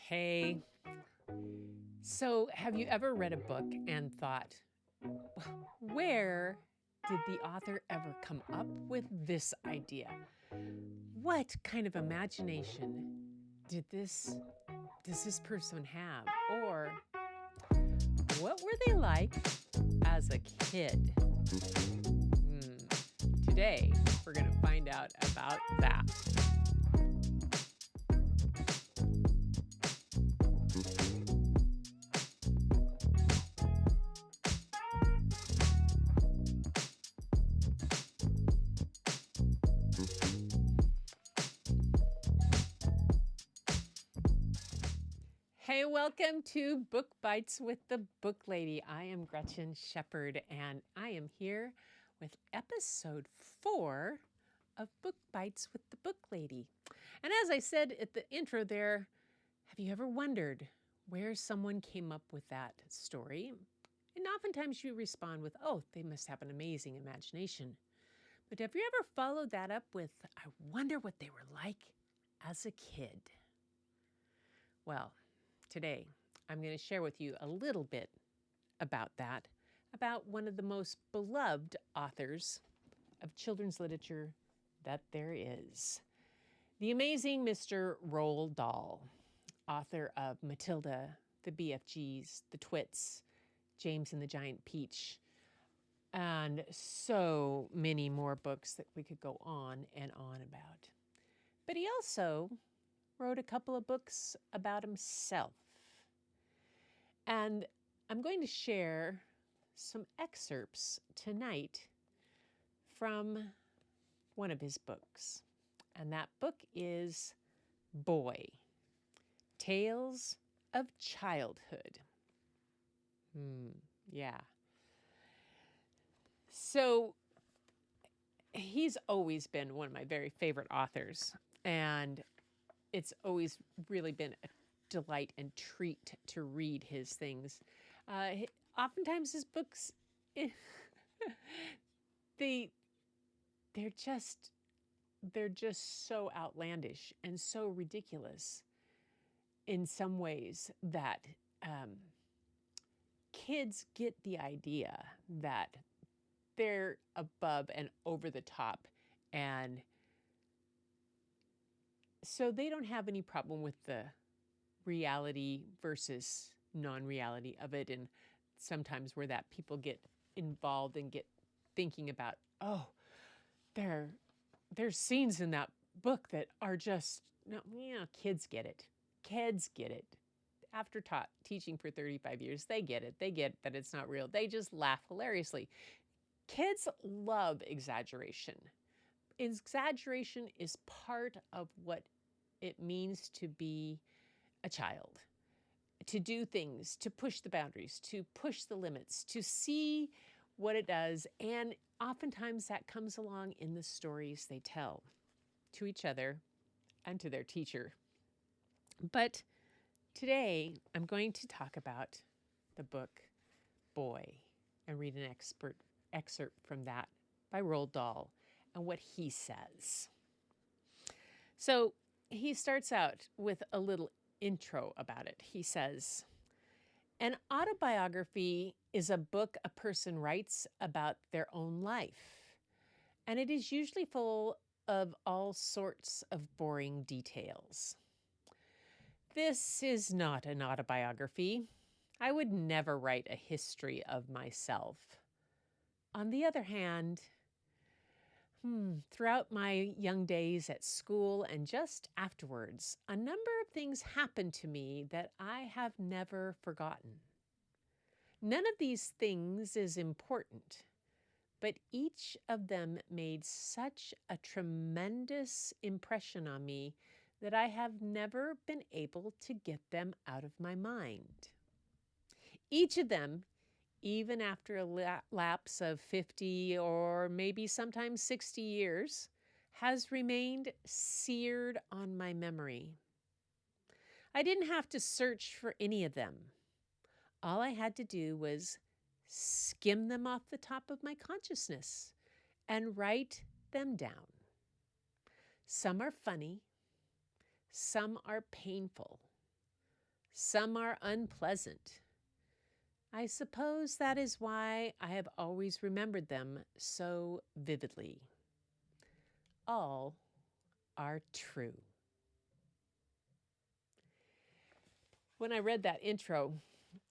Hey, so have you ever read a book and thought, where did the author ever come up with this idea? What kind of imagination does this person have? Or what were they like as a kid? Today, we're going to find out about that. Hey, welcome to Book Bites with the Booklady. I am Gretchen Shepherd, and I am here with episode 4 of Book Bites with the Booklady. And as I said at the intro there, have you ever wondered where someone came up with that story? And oftentimes you respond with, oh, they must have an amazing imagination. But have you ever followed that up with, I wonder what they were like as a kid? Well, today I'm going to share with you a little bit about that, about one of the most beloved authors of children's literature that there is, the amazing Mr. Roald Dahl, author of Matilda, the BFGs, the Twits, James and the Giant Peach, and so many more books that we could go on and on about. But he also wrote a couple of books about himself. And I'm going to share some excerpts tonight from one of his books. And that book is Boy, Tales of Childhood. Yeah. So he's always been one of my very favorite authors. And it's always really been a delight and treat to read his things. Oftentimes his books, they're just so outlandish and so ridiculous in some ways that kids get the idea that they're above and over the top, and so they don't have any problem with the reality versus non-reality of it. And sometimes where that people get involved and get thinking about, oh, there's scenes in that book that are just, no, kids get it. Kids get it. After teaching for 35 years, they get that it's not real. They just laugh hilariously. Kids love exaggeration. Exaggeration is part of what it means to be a child, to do things, to push the boundaries, to push the limits, to see what it does. And oftentimes that comes along in the stories they tell to each other and to their teacher. But today I'm going to talk about the book Boy and read an excerpt from that by Roald Dahl and what he says. So he starts out with a little intro about it. He says, an autobiography is a book a person writes about their own life, and it is usually full of all sorts of boring details. This is not an autobiography. I would never write a history of myself. On the other hand, throughout my young days at school and just afterwards, a number of things happened to me that I have never forgotten. None of these things is important, but each of them made such a tremendous impression on me that I have never been able to get them out of my mind. Each of them, even after a lapse of 50 or maybe sometimes 60 years, has remained seared on my memory. I didn't have to search for any of them. All I had to do was skim them off the top of my consciousness and write them down. Some are funny, some are painful, Some are unpleasant. I suppose that is why I have always remembered them so vividly. All are true. When I read that intro,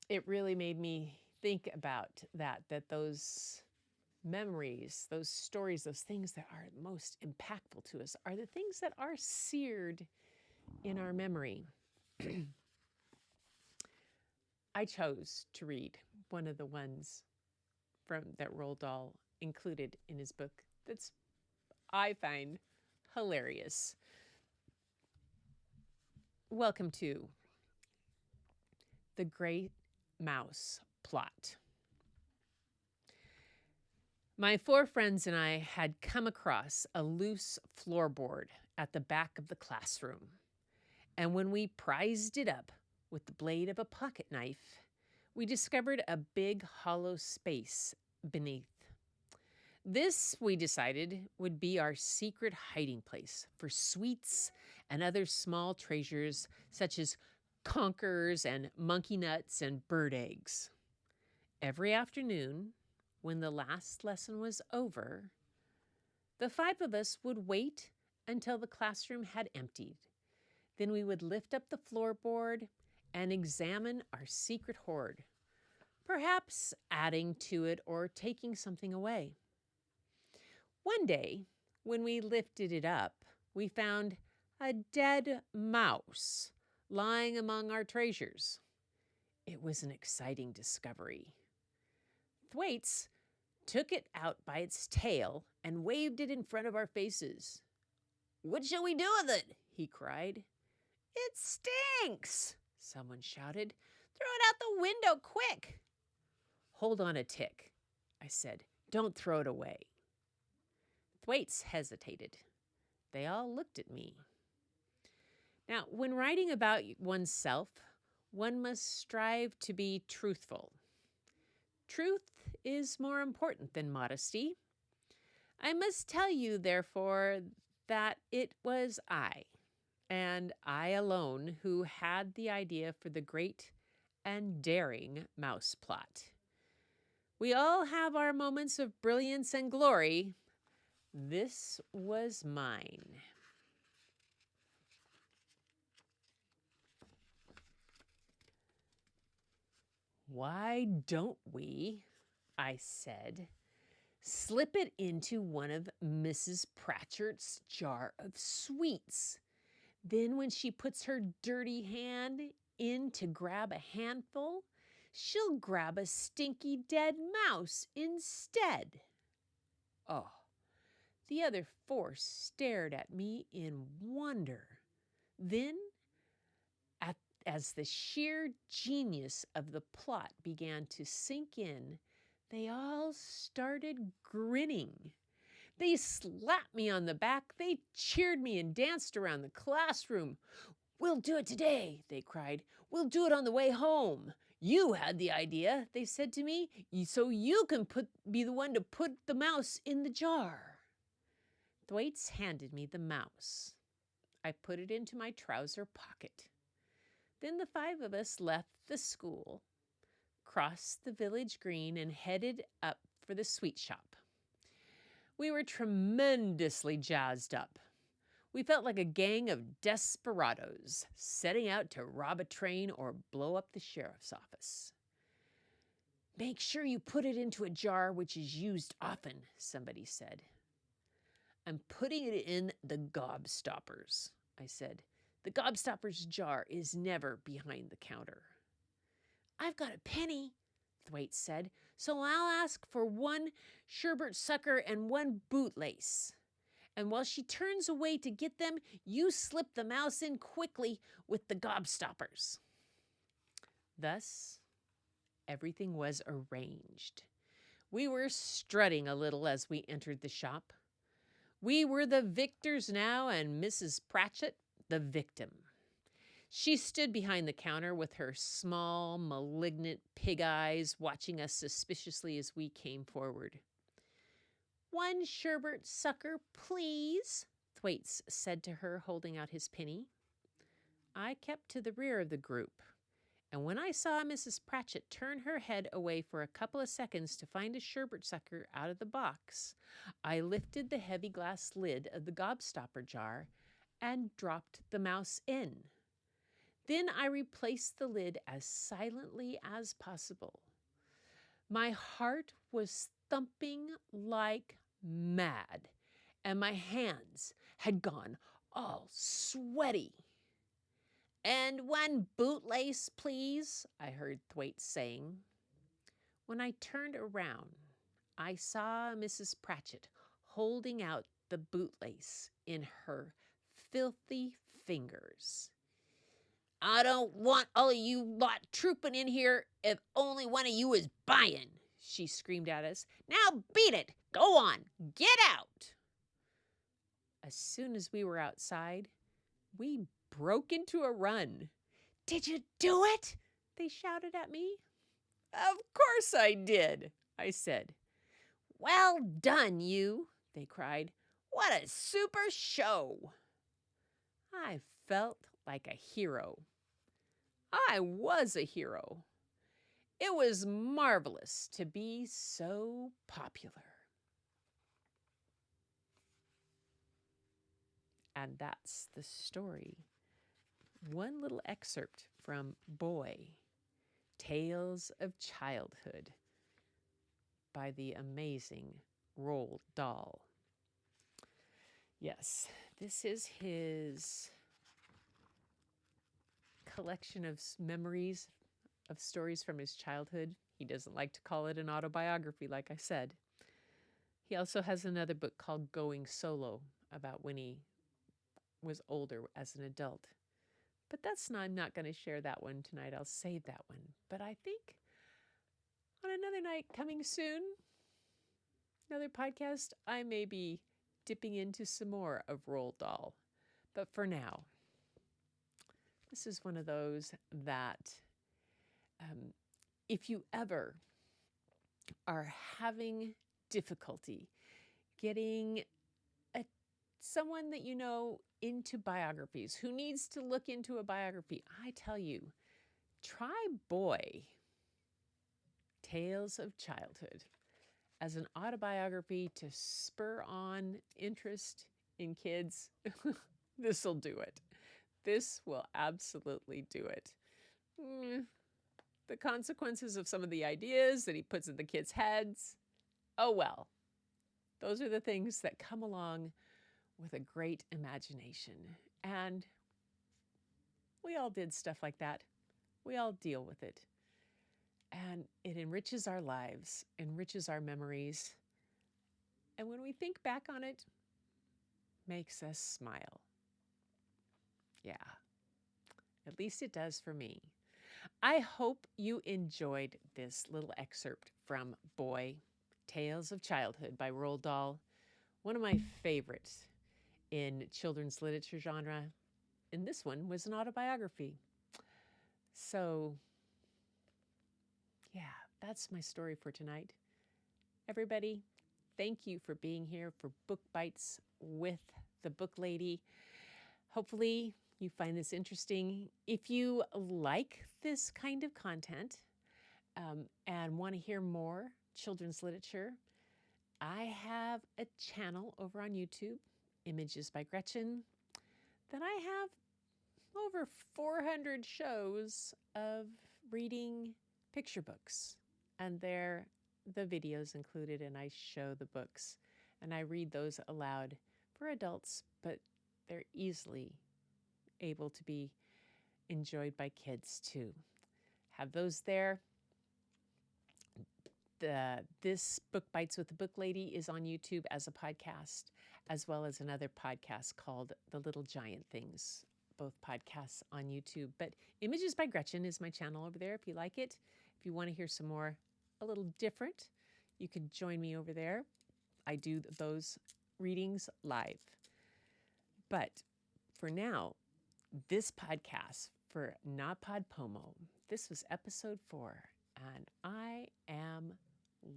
it really made me think about that those memories, those stories, those things that are most impactful to us are the things that are seared in our memory. I chose to read one of the ones from that Roald Dahl included in his book that's I find hilarious. Welcome to The Great Mouse Plot. My 4 friends and I had come across a loose floorboard at the back of the classroom, and when we prized it up with the blade of a pocket knife, we discovered a big hollow space beneath. This, we decided, would be our secret hiding place for sweets and other small treasures such as conkers and monkey nuts and bird eggs. Every afternoon, when the last lesson was over, the 5 of us would wait until the classroom had emptied. Then we would lift up the floorboard and examine our secret hoard, perhaps adding to it or taking something away. One day, when we lifted it up, we found a dead mouse lying among our treasures. It was an exciting discovery. Thwaites took it out by its tail and waved it in front of our faces. "What shall we do with it?" he cried. "It stinks," someone shouted. "Throw it out the window, quick!" "Hold on a tick," I said. "Don't throw it away." Thwaites hesitated. They all looked at me. Now, when writing about oneself, one must strive to be truthful. Truth is more important than modesty. I must tell you, therefore, that it was I, and I alone, who had the idea for the great and daring mouse plot. We all have our moments of brilliance and glory. This was mine. "Why don't we," I said, "slip it into one of Mrs. Pratchett's jar of sweets? Then when she puts her dirty hand in to grab a handful, she'll grab a stinky dead mouse instead." Oh, the other 4 stared at me in wonder. Then, as the sheer genius of the plot began to sink in, they all started grinning. They slapped me on the back, they cheered me and danced around the classroom. "We'll do it today," they cried. "We'll do it on the way home. You had the idea," they said to me, "so you can be the one to put the mouse in the jar." Thwaites handed me the mouse. I put it into my trouser pocket. Then the 5 of us left the school, crossed the village green, and headed up for the sweet shop. We were tremendously jazzed up. We felt like a gang of desperados setting out to rob a train or blow up the sheriff's office. "Make sure you put it into a jar which is used often," somebody said. "I'm putting it in the gobstoppers," I said. "The gobstoppers jar is never behind the counter." "I've got a penny," Thwaites said, "so I'll ask for 1 sherbet sucker and 1 bootlace. And while she turns away to get them, you slip the mouse in quickly with the gobstoppers." Thus, everything was arranged. We were strutting a little as we entered the shop. We were the victors now, and Mrs. Pratchett the victim. She stood behind the counter with her small, malignant pig eyes, watching us suspiciously as we came forward. "1 sherbet sucker, please," Thwaites said to her, holding out his penny. I kept to the rear of the group. And when I saw Mrs. Pratchett turn her head away for a couple of seconds to find a sherbet sucker out of the box, I lifted the heavy glass lid of the gobstopper jar and dropped the mouse in. Then I replaced the lid as silently as possible. My heart was thumping like mad, and my hands had gone all sweaty. "And one bootlace, please," I heard Thwaites saying. When I turned around, I saw Mrs. Pratchett holding out the bootlace in her filthy fingers. "I don't want all of you lot trooping in here if only one of you is buying," she screamed at us. "Now beat it! Go on! Get out!" As soon as we were outside, we broke into a run. "Did you do it?" they shouted at me. "Of course I did," I said. "Well done, you," they cried. "What a super show." I felt like a hero. I was a hero. It was marvelous to be so popular. And that's the story. One little excerpt from Boy, Tales of Childhood by the amazing Roald Dahl. Yes, this is his collection of memories of stories from his childhood. He doesn't like to call it an autobiography, like I said. He also has another book called Going Solo about when he was older as an adult. But I'm not going to share that one tonight. I'll save that one. But I think on another night coming soon, another podcast, I may be dipping into some more of Roald Dahl. But for now, this is one of those that if you ever are having difficulty getting someone that you know into biographies, who needs to look into a biography, I tell you, try Boy, Tales of Childhood as an autobiography to spur on interest in kids. This'll do it. This will absolutely do it. The consequences of some of the ideas that he puts in the kids' heads, oh well. Those are the things that come along with a great imagination. And we all did stuff like that. We all deal with it. And it enriches our lives, enriches our memories. And when we think back on it, makes us smile. Yeah, at least it does for me. I hope you enjoyed this little excerpt from Boy, Tales of Childhood by Roald Dahl, one of my favorites in children's literature genre. And this one was an autobiography. So, yeah, that's my story for tonight. Everybody, thank you for being here for Book Bites with the Booklady. Hopefully you find this interesting. If you like this kind of content and want to hear more children's literature, I have a channel over on YouTube, Images by Gretchen, that I have over 400 shows of reading picture books. And they're the videos included, and I show the books. And I read those aloud for adults, but they're easily able to be enjoyed by kids too. Have those there. This Book Bites with the Booklady is on YouTube as a podcast, as well as another podcast called The Little Giant Things. Both podcasts on YouTube. But Images by Gretchen is my channel over there if you like it. If you want to hear some more, a little different, you can join me over there. I do those readings live. But for now, this podcast for Not Pod Pomo, this was episode 4, and I am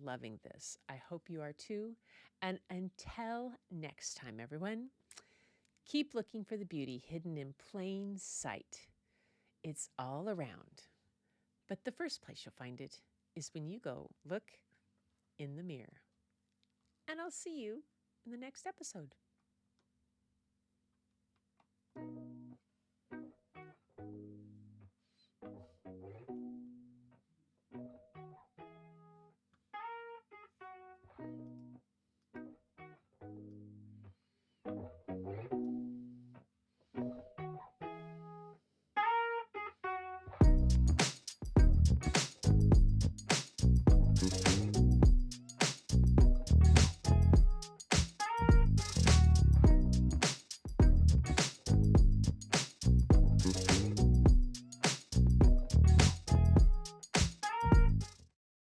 loving this. I hope you are too. And until next time, everyone, keep looking for the beauty hidden in plain sight. It's all around. But the first place you'll find it is when you go look in the mirror. And I'll see you in the next episode.